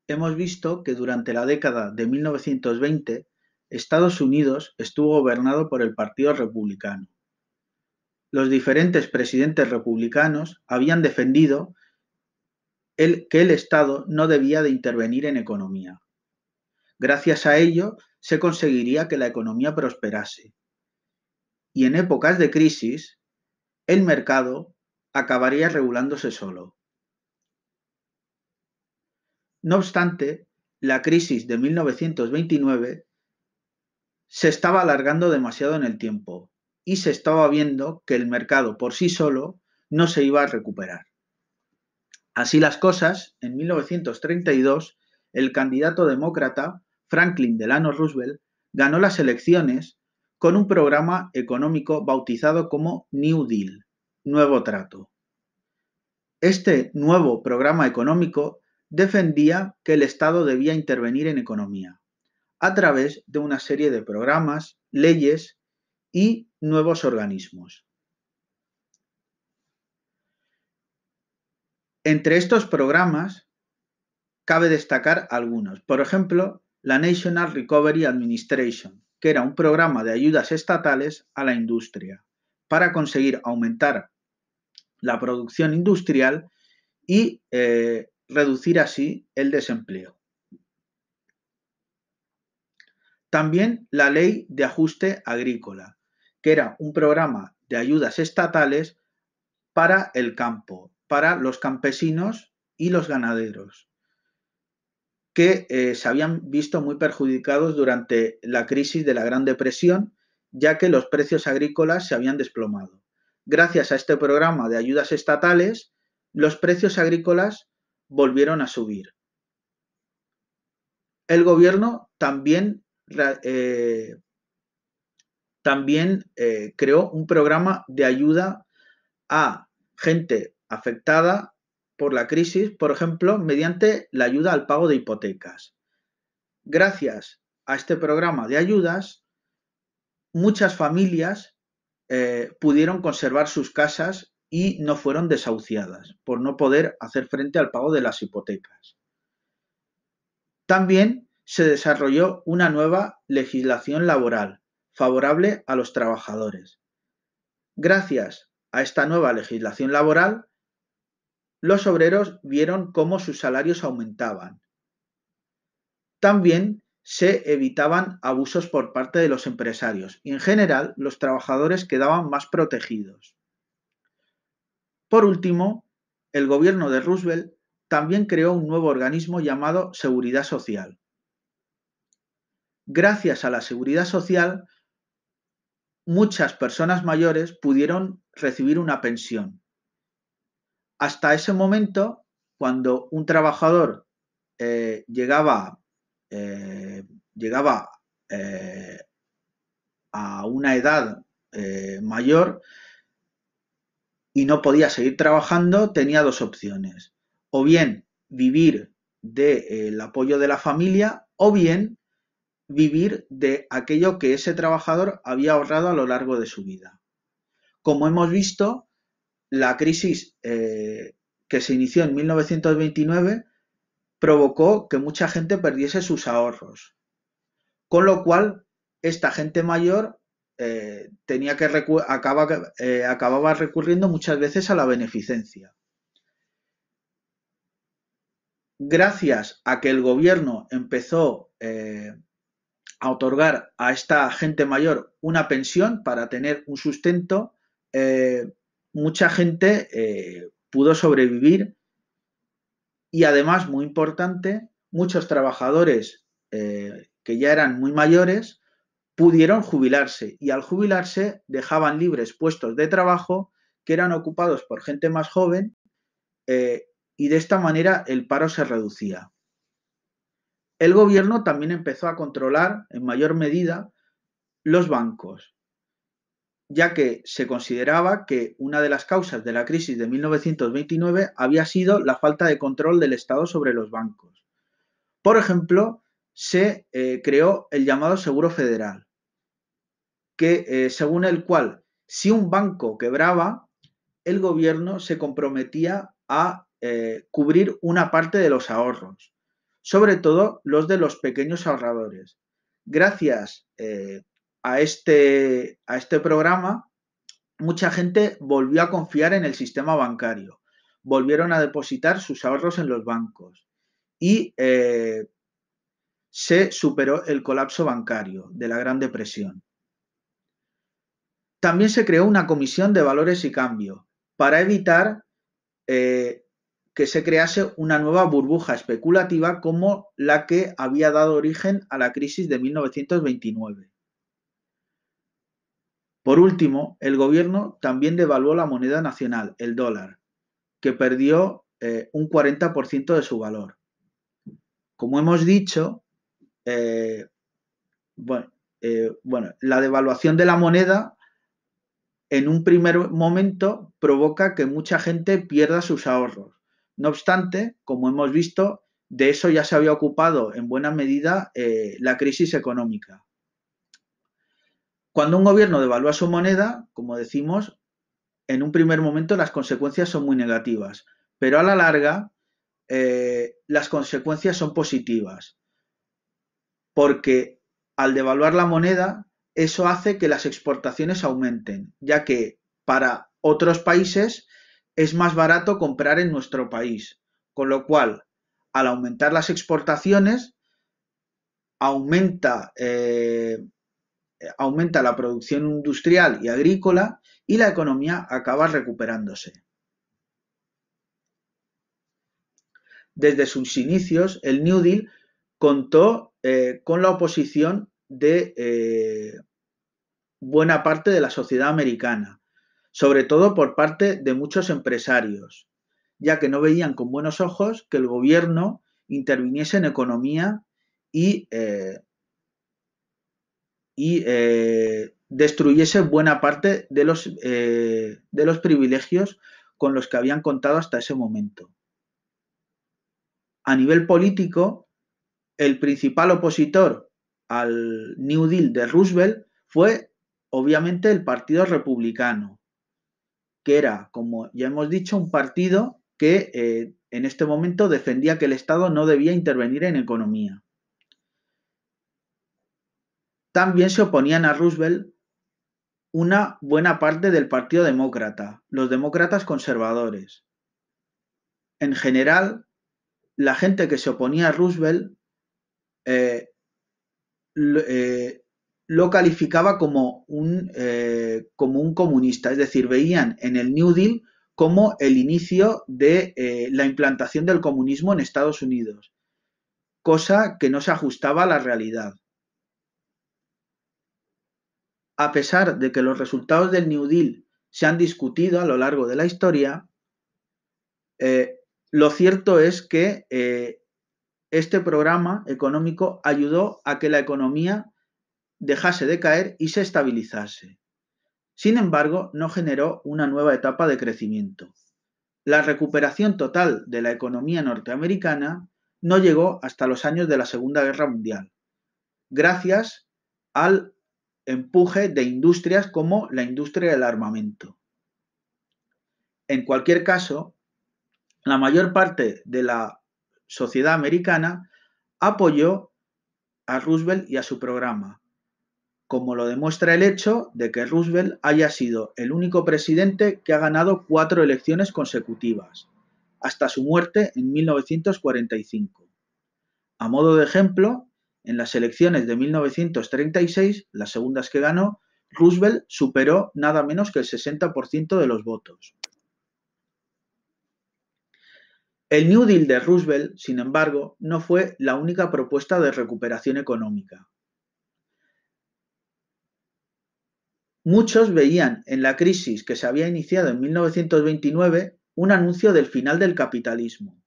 Hemos visto que durante la década de 1920 Estados Unidos estuvo gobernado por el Partido Republicano. Los diferentes presidentes republicanos habían defendido que el Estado no debía de intervenir en economía. Gracias a ello se conseguiría que la economía prosperase. Y en épocas de crisis, el mercado acabaría regulándose solo. No obstante, la crisis de 1929 se estaba alargando demasiado en el tiempo y se estaba viendo que el mercado por sí solo no se iba a recuperar. Así las cosas, en 1932, el candidato demócrata Franklin Delano Roosevelt ganó las elecciones con un programa económico bautizado como New Deal, Nuevo Trato. Este nuevo programa económico defendía que el Estado debía intervenir en economía a través de una serie de programas, leyes y nuevos organismos. Entre estos programas cabe destacar algunos. Por ejemplo, la National Recovery Administration, que era un programa de ayudas estatales a la industria para conseguir aumentar la producción industrial y reducir así el desempleo. También la Ley de Ajuste Agrícola, que era un programa de ayudas estatales para el campo, para los campesinos y los ganaderos, que se habían visto muy perjudicados durante la crisis de la Gran Depresión, ya que los precios agrícolas se habían desplomado. Gracias a este programa de ayudas estatales, los precios agrícolas volvieron a subir. El gobierno también creó un programa de ayuda a gente afectada por la crisis, por ejemplo, mediante la ayuda al pago de hipotecas. Gracias a este programa de ayudas, muchas familias pudieron conservar sus casas y no fueron desahuciadas por no poder hacer frente al pago de las hipotecas. También se desarrolló una nueva legislación laboral favorable a los trabajadores. Gracias a esta nueva legislación laboral, los obreros vieron cómo sus salarios aumentaban. También se evitaban abusos por parte de los empresarios y en general los trabajadores quedaban más protegidos. Por último, el gobierno de Roosevelt también creó un nuevo organismo llamado Seguridad Social. Gracias a la Seguridad Social, muchas personas mayores pudieron recibir una pensión. Hasta ese momento, cuando un trabajador llegaba a una edad mayor y no podía seguir trabajando, tenía dos opciones. O bien vivir del apoyo de la familia o bien vivir de aquello que ese trabajador había ahorrado a lo largo de su vida. Como hemos visto, la crisis que se inició en 1929 provocó que mucha gente perdiese sus ahorros, con lo cual esta gente mayor acababa recurriendo muchas veces a la beneficencia. Gracias a que el gobierno empezó a otorgar a esta gente mayor una pensión para tener un sustento, mucha gente pudo sobrevivir y además, muy importante, muchos trabajadores que ya eran muy mayores pudieron jubilarse y al jubilarse dejaban libres puestos de trabajo que eran ocupados por gente más joven y de esta manera el paro se reducía. El gobierno también empezó a controlar en mayor medida los bancos, ya que se consideraba que una de las causas de la crisis de 1929 había sido la falta de control del Estado sobre los bancos. Por ejemplo, se creó el llamado Seguro Federal, que según el cual, si un banco quebraba, el gobierno se comprometía a cubrir una parte de los ahorros. sobre todo los de los pequeños ahorradores. Gracias a este programa, mucha gente volvió a confiar en el sistema bancario, volvieron a depositar sus ahorros en los bancos y se superó el colapso bancario de la Gran Depresión. También se creó una comisión de valores y cambio para evitar que se crease una nueva burbuja especulativa como la que había dado origen a la crisis de 1929. Por último, el gobierno también devaluó la moneda nacional, el dólar, que perdió un 40% de su valor. Como hemos dicho, la devaluación de la moneda en un primer momento provoca que mucha gente pierda sus ahorros. No obstante, como hemos visto, de eso ya se había ocupado en buena medida la crisis económica. Cuando un gobierno devalúa su moneda, como decimos, en un primer momento las consecuencias son muy negativas, pero a la larga las consecuencias son positivas, porque al devaluar la moneda, eso hace que las exportaciones aumenten, ya que para otros países es más barato comprar en nuestro país, con lo cual, al aumentar las exportaciones, aumenta la producción industrial y agrícola y la economía acaba recuperándose. Desde sus inicios, el New Deal contó con la oposición de buena parte de la sociedad americana, sobre todo por parte de muchos empresarios, ya que no veían con buenos ojos que el gobierno interviniese en economía y destruyese buena parte de los privilegios con los que habían contado hasta ese momento. A nivel político, el principal opositor al New Deal de Roosevelt fue, obviamente, el Partido Republicano, que era, como ya hemos dicho, un partido que en este momento defendía que el Estado no debía intervenir en economía. También se oponían a Roosevelt una buena parte del Partido Demócrata, los demócratas conservadores. En general, la gente que se oponía a Roosevelt lo calificaba como un comunista, es decir, veían en el New Deal como el inicio de la implantación del comunismo en Estados Unidos, cosa que no se ajustaba a la realidad. A pesar de que los resultados del New Deal se han discutido a lo largo de la historia, lo cierto es que este programa económico ayudó a que la economía dejase de caer y se estabilizase. Sin embargo, no generó una nueva etapa de crecimiento. La recuperación total de la economía norteamericana no llegó hasta los años de la Segunda Guerra Mundial, gracias al empuje de industrias como la industria del armamento. En cualquier caso, la mayor parte de la sociedad americana apoyó a Roosevelt y a su programa, como lo demuestra el hecho de que Roosevelt haya sido el único presidente que ha ganado 4 elecciones consecutivas, hasta su muerte en 1945. A modo de ejemplo, en las elecciones de 1936, las segundas que ganó, Roosevelt superó nada menos que el 60% de los votos. El New Deal de Roosevelt, sin embargo, no fue la única propuesta de recuperación económica. Muchos veían en la crisis que se había iniciado en 1929 un anuncio del final del capitalismo.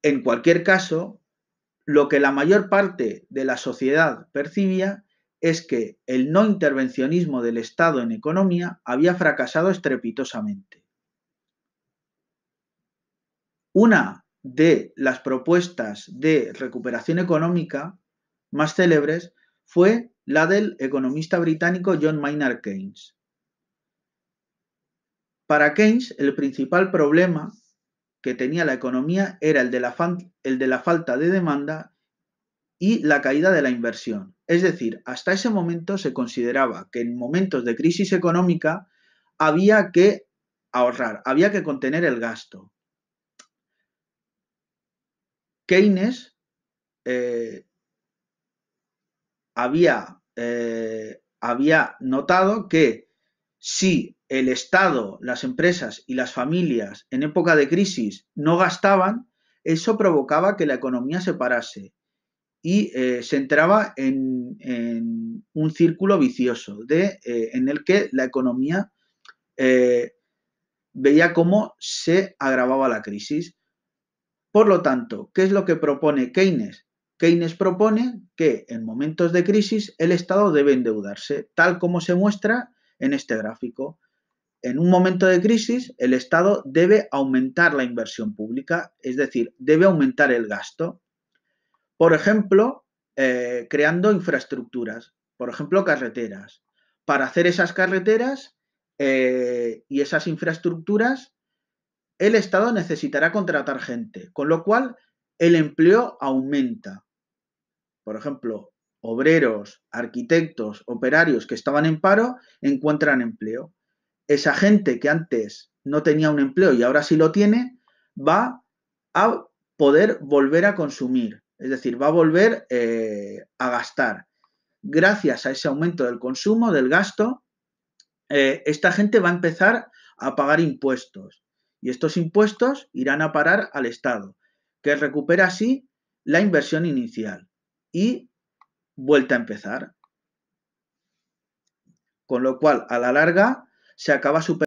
En cualquier caso, lo que la mayor parte de la sociedad percibía es que el no intervencionismo del Estado en economía había fracasado estrepitosamente. Una de las propuestas de recuperación económica más célebres fue la del economista británico John Maynard Keynes. Para Keynes, el principal problema que tenía la economía era el de la falta de demanda y la caída de la inversión. Es decir, hasta ese momento se consideraba que en momentos de crisis económica había que ahorrar, había que contener el gasto. Keynes había notado que si el Estado, las empresas y las familias en época de crisis no gastaban, eso provocaba que la economía se parase y se entraba en un círculo vicioso en el que la economía veía cómo se agravaba la crisis. Por lo tanto, ¿qué es lo que propone Keynes? Keynes propone que en momentos de crisis el Estado debe endeudarse, tal como se muestra en este gráfico. En un momento de crisis, el Estado debe aumentar la inversión pública, es decir, debe aumentar el gasto. Por ejemplo, creando infraestructuras, por ejemplo, carreteras. Para hacer esas carreteras y esas infraestructuras, el Estado necesitará contratar gente, con lo cual el empleo aumenta. Por ejemplo, obreros, arquitectos, operarios que estaban en paro encuentran empleo. Esa gente que antes no tenía un empleo y ahora sí lo tiene, va a poder volver a consumir, es decir, va a volver a gastar. Gracias a ese aumento del consumo, del gasto, esta gente va a empezar a pagar impuestos y estos impuestos irán a parar al Estado, que recupera así la inversión inicial y vuelta a empezar. Con lo cual, a la larga, se acaba superando